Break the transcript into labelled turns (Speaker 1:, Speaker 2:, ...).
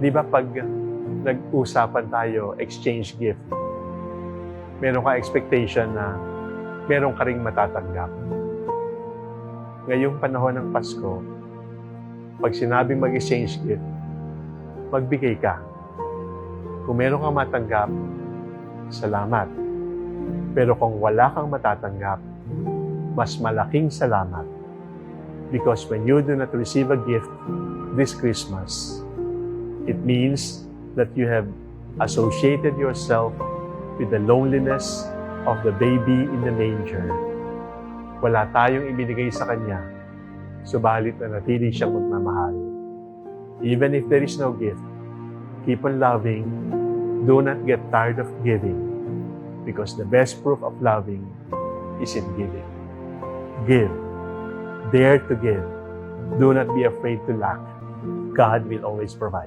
Speaker 1: Di ba pag nag-usapan tayo, exchange gift, meron ka expectation na meron ka ring matatanggap. Ngayong panahon ng Pasko, pag sinabing mag-exchange gift, magbigay ka. Kung meron kang matanggap, salamat. Pero kung wala kang matatanggap, mas malaking salamat. Because when you do not receive a gift this Christmas, it means that you have associated yourself with the loneliness of the baby in the manger. Wala tayong ibinigay sa Kanya, subalit na natili siyang magmamahal. Even if there is no gift, keep on loving. Do not get tired of giving, because the best proof of loving is in giving. Give. Dare to give. Do not be afraid to lack. God will always provide.